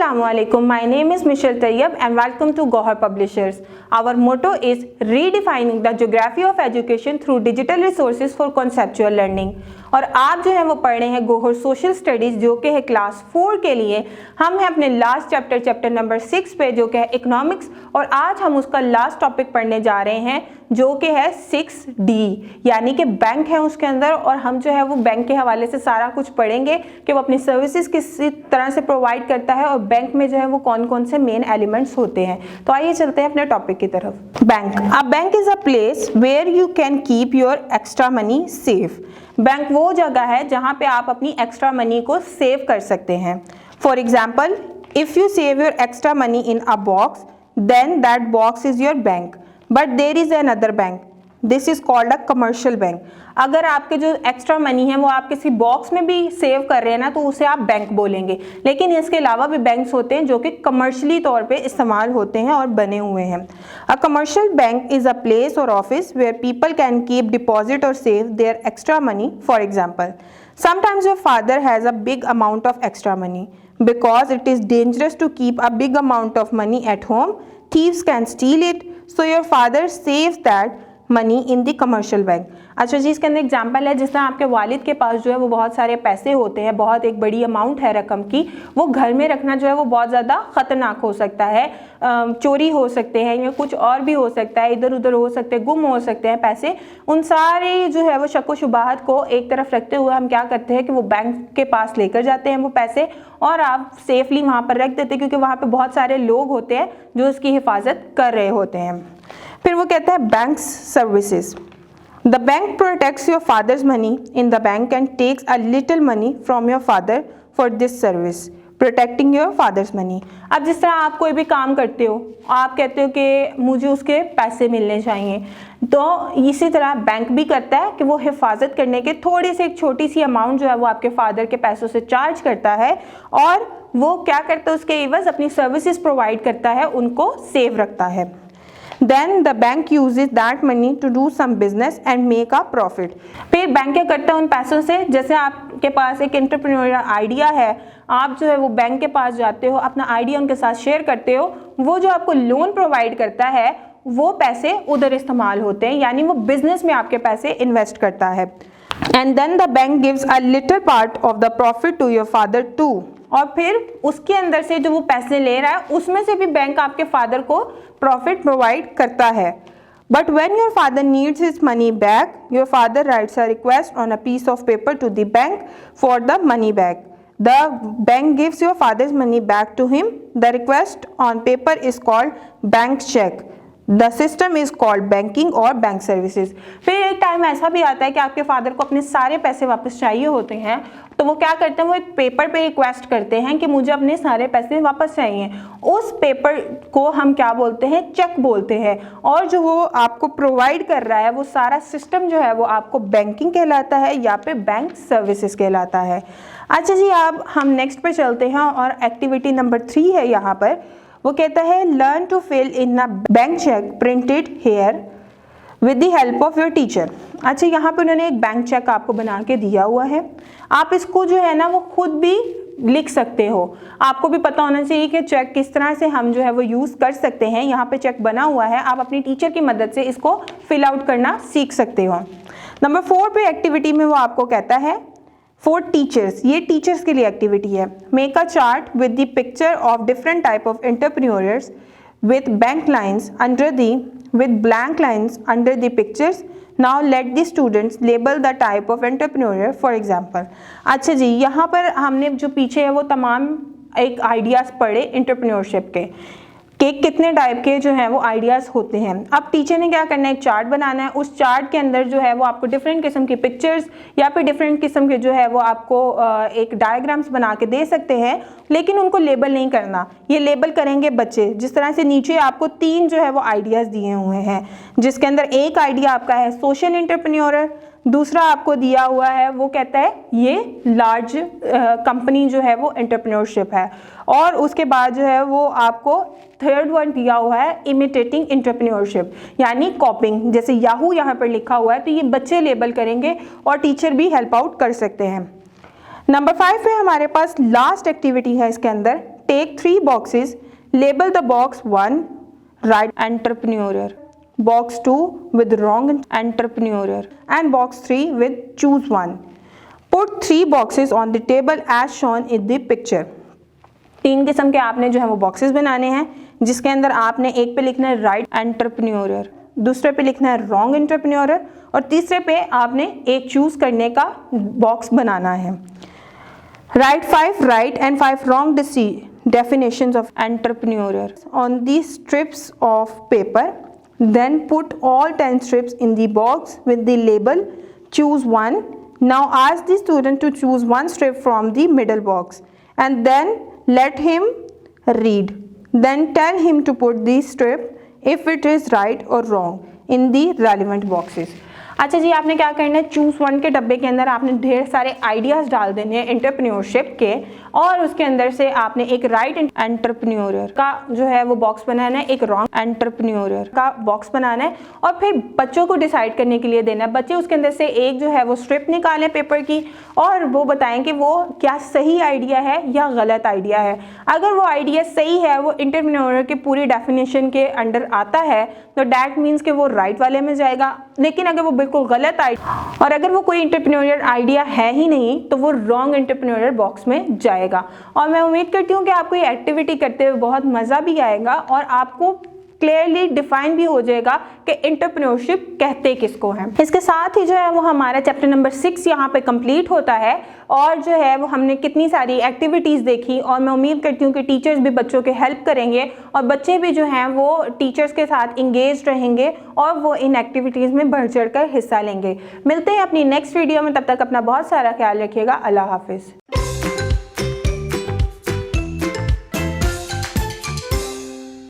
Assalamualaikum. My name is Michelle Tayyab and welcome to Gohar Publishers. Our motto is redefining the geography of education through digital resources for conceptual learning. और आप जो है वो पढ़ रहे हैं Gohar social studies जो कि है क्लास 4 के लिए। हम हैं अपने लास्ट चैप्टर नंबर 6 पे जो कि है इकोनॉमिक्स, और आज हम उसका लास्ट टॉपिक पढ़ने जा रहे हैं जो कि है 6D यानी कि बैंक है उसके अंदर। और हम जो है वो बैंक के हवाले से सारा कुछ पढ़ेंगे कि वो अपनी सर्विसेज किस तरह से प्रोवाइड करता है और बैंक में जो है वो कौन कौन से मेन एलिमेंट्स होते हैं। तो आइए चलते हैं अपने टॉपिक की तरफ। Bank is a place where you can keep your extra money safe. Bank वो जगह है जहाँ पे आप अपनी एक्स्ट्रा मनी को सेव कर सकते हैं। For example, if you save your extra money in a box then that box is your bank, but there is another bank, this is called a commercial bank. अगर आपके जो extra money है वो आप किसी बॉक्स में भी save कर रहे हैं ना तो उसे आप बैंक बोलेंगे। लेकिन इसके अलावा भी बैंक्स होते हैं जो कि कमर्शियली तौर पे इस्तेमाल होते हैं और बने हुए हैं। A commercial bank is a place or office where people can keep deposit or save their extra money. For example, sometimes your father has a big amount of extra money. Because it is dangerous to keep a big amount of money at home, thieves can steal it, so your father saves that money in the commercial bank. अच्छा जी, इसके अंदर example है जिस तरह आपके वालिद के पास जो है वो बहुत सारे पैसे होते हैं, बहुत एक बड़ी अमाउंट है रकम की, वो घर में रखना जो है वो बहुत ज़्यादा ख़तरनाक हो सकता है। चोरी हो सकते हैं या कुछ और भी हो सकता है, इधर उधर हो सकते हैं, गुम हो सकते हैं पैसे। उन सारे जो है वो शक व शुबाहत को एक तरफ रखते हुए हम क्या करते हैं कि वो बैंक के पास लेकर जाते हैं वो पैसे, और आप सेफली वहाँ पर रख देते हैं क्योंकि वहाँ पर बहुत सारे लोग होते हैं जो उसकी हिफाजत कर रहे होते हैं। फिर वो कहता है banks services. The bank protects your father's money in the bank and takes a little money from your father for this service, protecting your father's money. अब जिस तरह आप कोई भी काम करते हो, आप कहते हो कि मुझे उसके पैसे मिलने चाहिए, तो इसी तरह बैंक भी करता है कि वो हिफाजत करने के थोड़ी सी एक छोटी सी अमाउंट जो है वो आपके फादर के पैसों से चार्ज करता है, और वो क्या करता है उसके एवज अपनी सर्विसेज प्रोवाइड करता है, उनको सेव रखता है। Then the bank uses that money to do some business and make a profit. फिर बैंक क्या करता है उन पैसों से, जैसे आपके पास एक एंटरप्रेन्योरियल आइडिया है, आप जो है वो बैंक के पास जाते हो, अपना आइडिया उनके साथ शेयर करते हो, वो जो आपको लोन प्रोवाइड करता है वो पैसे उधर इस्तेमाल होते हैं, यानी वो बिजनेस में आपके पैसे इन्वेस्ट करता है। And then the bank gives a little part of the profit to your father too. और फिर उसके अंदर से जो वो पैसे ले रहा है उसमें से भी बैंक आपके फादर को प्रॉफिट प्रोवाइड करता है। But when your father needs his money back, your father writes a request on a piece of paper to the bank for the money back. The bank gives your father's money back to him. The request on paper is called bank cheque. The system is called banking और bank services. फिर एक time ऐसा भी आता है कि आपके father को अपने सारे पैसे वापस चाहिए होते हैं, तो वो क्या करते हैं, वो एक पेपर पे रिक्वेस्ट करते हैं कि मुझे अपने सारे पैसे वापस चाहिए। उस पेपर को हम क्या बोलते हैं, चेक बोलते हैं, और जो वो आपको प्रोवाइड कर रहा है वो सारा सिस्टम जो है वो आपको बैंकिंग कहलाता है या पे बैंक सर्विसेज कहलाता है। अच्छा जी, अब हम नेक्स्ट पे चलते हैं और एक्टिविटी नंबर 3 है यहाँ पर। वो कहता है learn to fill in a bank cheque printed here with the help of your teacher. अच्छा, यहाँ पे उन्होंने एक बैंक चेक आपको बना के दिया हुआ है, आप इसको जो है ना वो खुद भी लिख सकते हो। आपको भी पता होना चाहिए कि चेक किस तरह से हम जो है वो यूज़ कर सकते हैं। यहाँ पे चेक बना हुआ है, आप अपनी टीचर की मदद से इसको फिल आउट करना सीख सकते हो। नंबर 4 पे एक्टिविटी में वो आपको कहता है फॉर टीचर्स, ये टीचर्स के लिए एक्टिविटी है। Make a chart with the picture of different type of entrepreneurs with bank lines under the with blank lines under the pictures. Now let the students label the type of entrepreneur for example. अच्छा जी, यहाँ पर हमने जो पीछे है वो तमाम एक आइडियाज़ पढ़े एंटरप्रेन्योरशिप के कितने टाइप के जो हैं वो आइडियाज़ होते हैं। अब टीचर ने क्या करना है, एक चार्ट बनाना है। उस चार्ट के अंदर जो है वो आपको डिफरेंट किस्म की पिक्चर्स या फिर डिफरेंट किस्म के जो है वो आपको एक डायग्राम्स बना के दे सकते हैं, लेकिन उनको लेबल नहीं करना, ये लेबल करेंगे बच्चे। जिस तरह से नीचे आपको 3 जो है वो आइडियाज़ दिए हुए हैं, जिसके अंदर एक आइडिया आपका है सोशल एंटरप्रेन्योर, दूसरा आपको दिया हुआ है वो कहता है ये लार्ज कंपनी जो है वो एंटरप्रेन्योरशिप है, और उसके बाद जो है वो आपको थर्ड वन दिया हुआ है इमिटेटिंग एंटरप्रेन्योरशिप यानी कॉपिंग। जैसे याहू यहाँ पर लिखा हुआ है तो ये बच्चे लेबल करेंगे और टीचर भी हेल्प आउट कर सकते हैं। नंबर 5 पे हमारे पास लास्ट एक्टिविटी है इसके अंदर take 3 boxes, label the box 1 right entrepreneur, box 2 with wrong entrepreneur and box 3 with choose one. Put 3 boxes on the table as shown in the picture. 3 किस्म के आपने जो है वो बॉक्सेस बनाने हैं, जिसके अंदर आपने एक पे लिखना है राइट एंटरप्रेन्योर, दूसरे पे लिखना है रॉन्ग एंटरप्रेन्योर और तीसरे पे आपने एक चूज करने का बॉक्स बनाना है. Write 5 right and 5 wrong definitions of entrepreneur on these strips of paper. Then put all 10 strips in the box with the label choose one. Now ask the student to choose one strip from the middle box and then let him read. Then tell him to put the strip if it is right or wrong in the relevant boxes. अच्छा जी, आपने क्या करना है, choose one के डब्बे के अंदर आपने ढेर सारे आइडियाज डाल देने हैं एंटरप्रेन्योरशिप के और उसके अंदर से आपने एक राइट एंटरप्रेन्योर का जो है वो बॉक्स बनाना है, एक रॉन्ग एंटरप्रेन्योर का बॉक्स बनाना है और फिर बच्चों को डिसाइड करने के लिए देना है. बच्चे उसके अंदर से एक जो है वो स्ट्रिप निकालें पेपर की और वो बताएं कि वो क्या सही आइडिया है या गलत आइडिया है. अगर वो आइडिया सही है, वो एंटरप्रेन्योर की पूरी डेफिनेशन के अंडर आता है, तो डैट मीन्स कि वो राइट वाले में जाएगा. लेकिन अगर वो बिल्कुल गलत आइडिया और अगर वो कोई एंटरप्रेन्योरियल आइडिया है ही नहीं, तो वो रॉन्ग एंटरप्रेन्योरियल बॉक्स में जाएगा. और मैं उम्मीद करती हूँ कि आपको ये एक्टिविटी करते हुए बहुत मज़ा भी आएगा और आपको क्लियरली डिफाइन भी हो जाएगा कि एंटरप्रेन्योरशिप कहते किसको हैं. इसके साथ ही जो है वो हमारा चैप्टर नंबर 6 यहाँ पे कंप्लीट होता है और जो है वो हमने कितनी सारी एक्टिविटीज़ देखी और मैं उम्मीद करती हूँ कि टीचर्स भी बच्चों के हेल्प करेंगे और बच्चे भी जो हैं वो टीचर्स के साथ इंगेज रहेंगे और वो इन एक्टिविटीज़ में बढ़ चढ़ कर हिस्सा लेंगे. मिलते हैं अपनी नेक्स्ट वीडियो में, तब तक अपना बहुत सारा ख्याल रखिएगा. अल्लाह हाफिज़.